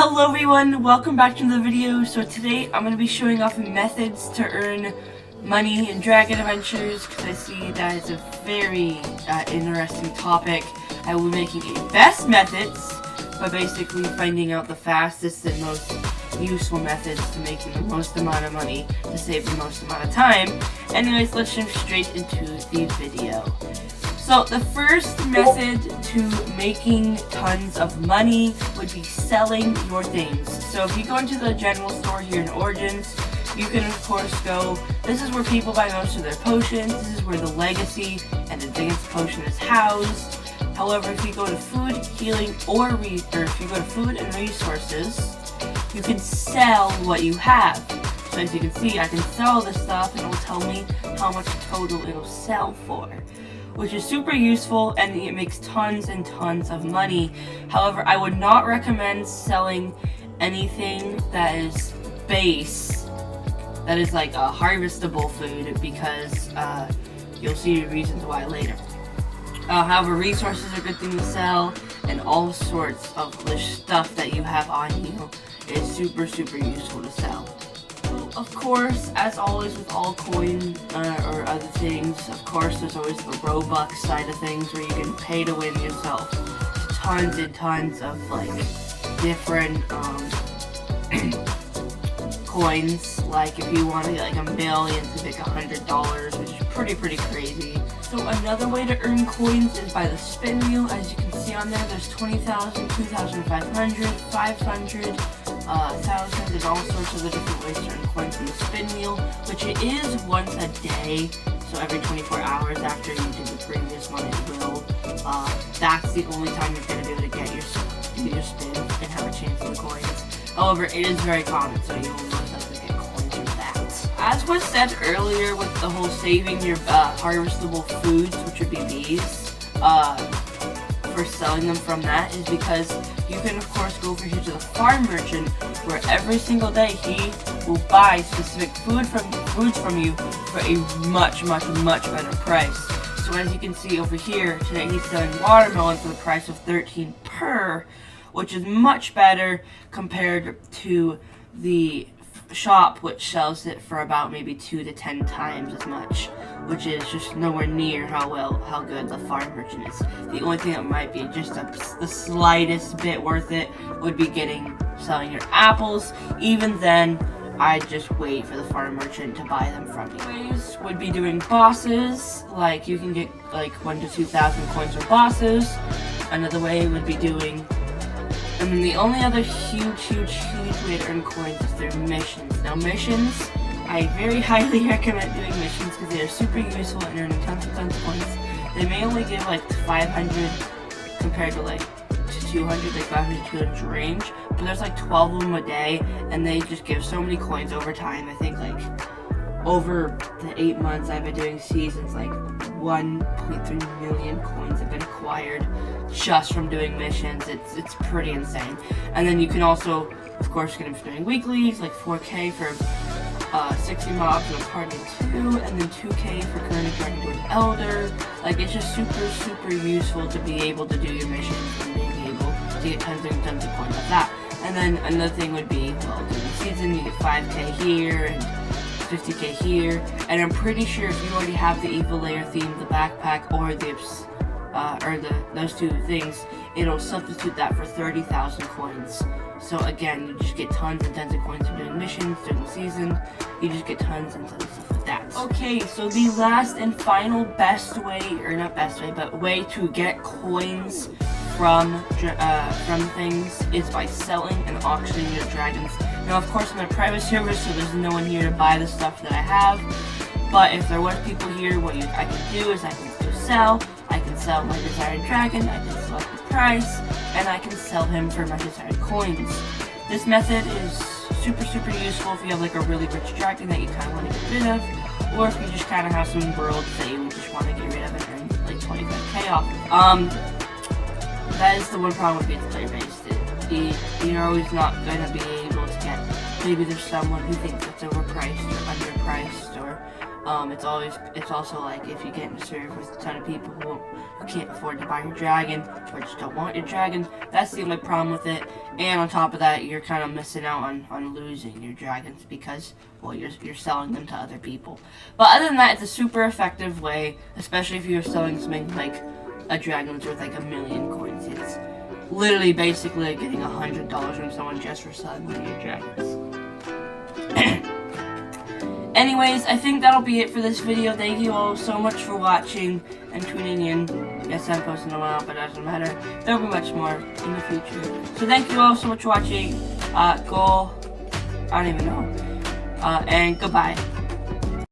Hello everyone, welcome back to the video. So today I'm going to be showing off methods to earn money in Dragon Adventures because I see that it's a very interesting topic. I will be making a best methods by basically finding out the fastest and most useful methods to making the most amount of money to save the most amount of time. Anyways, let's jump straight into the video. So the first method to making tons of money would be selling your things. So if you go into the general store here in Origins, you can of course go, this is where people buy most of their potions, this is where the legacy and advanced potion is housed. However, if you go to food, healing, or if you go to food and resources, you can sell what you have. So as you can see, I can sell this stuff and it will tell me how much total it'll sell for, which is super useful and it makes tons and tons of money. However, I would not recommend selling anything that is base, that is like a harvestable food, because you'll see reasons why later. However, resources are a good thing to sell, and all sorts of the stuff that you have on you is super useful to sell. Of course, as always with all coin or other things, of course there's always the Robux side of things where you can pay to win yourself tons and tons of like different coins. Like if you want to get like $1 million to make $100, which is pretty crazy. So another way to earn coins is by the spin wheel. As you can see on there, there's 20,000, 2,500, 500, 1,000, and all sorts of the different ways to earn coins from the spin wheel, which it is once a day. So every 24 hours after you do the previous one, it will. That's the only time you're going to be able to get do your spin and have a chance at the coins. However, it is very common, so you will most likely get coins from that. As was said earlier with the whole saving your harvestable foods, which would be these, for selling them from that, is because you can of course go over here to the farm merchant, where every single day he will buy specific foods from you for a much better price. So as you can see over here, today he's selling watermelon for the price of 13 per, which is much better compared to the shop, which sells it for about maybe 2 to 10 times as much, which is just nowhere near how good the farm merchant is. The only thing that might be just the slightest bit worth it would be selling your apples. Even then, I'd just wait for the farm merchant to buy them from you. Ways would be doing bosses, like you can get like 1,000 to 2,000 coins for bosses. Another way would be doing, and then the only other huge way to earn coins is through missions. Now missions, I very highly recommend doing missions because they are super useful in earning tons and tons of coins. They may only give like 500 compared to like 200, like 500 to 200 range, but there's like 12 of them a day, and they just give so many coins over time. I think like over the 8 months I've been doing seasons, like 1.3 million coins have been acquired just from doing missions. It's pretty insane. And then you can also, of course, get them for doing weeklies, like 4K for 60 mobs in a party of 2, and then 2K for currently trying to do an elder. Like, it's just super useful to be able to do your missions and being able to get tons and tons of coins like that. And then another thing would be, well, during the season you get 5K here and 50K here, and I'm pretty sure if you already have the Evil Lair theme, the backpack, or those two things, it'll substitute that for 30,000 coins. So again, you just get tons and tons of coins for doing missions during the season. You just get tons and tons of stuff like that. Okay, so the last and final way to get coins from things is by selling and auctioning your dragons. Now, of course, I'm in a private server, so there's no one here to buy the stuff that I have. But if there was people here, what I can do is I can go sell. I can sell my desired dragon, I can select the price, and I can sell him for my desired coins. This method is super useful if you have like a really rich dragon that you kind of want to get rid of, or if you just kind of have some worlds that you just want to get rid of and earn like 25k off. That is the one problem with being player-based. You're always not going to be able to get, maybe there's someone who thinks it's overpriced or underpriced, or It's also like if you get in a server with a ton of people who can't afford to buy your dragon or just don't want your dragon, that's the only problem with it. And on top of that, you're kind of missing out on losing your dragons because, well, you're selling them to other people. But other than that, it's a super effective way, especially if you're selling something like a dragon that's worth like 1,000,000 coins. It's literally basically like getting $100 from someone just for selling one of your dragons. Anyways, I think that'll be it for this video. Thank you all so much for watching and tuning in. Yes, I'm posting a while, but it doesn't matter. There'll be much more in the future. So thank you all so much for watching. I don't even know. And goodbye.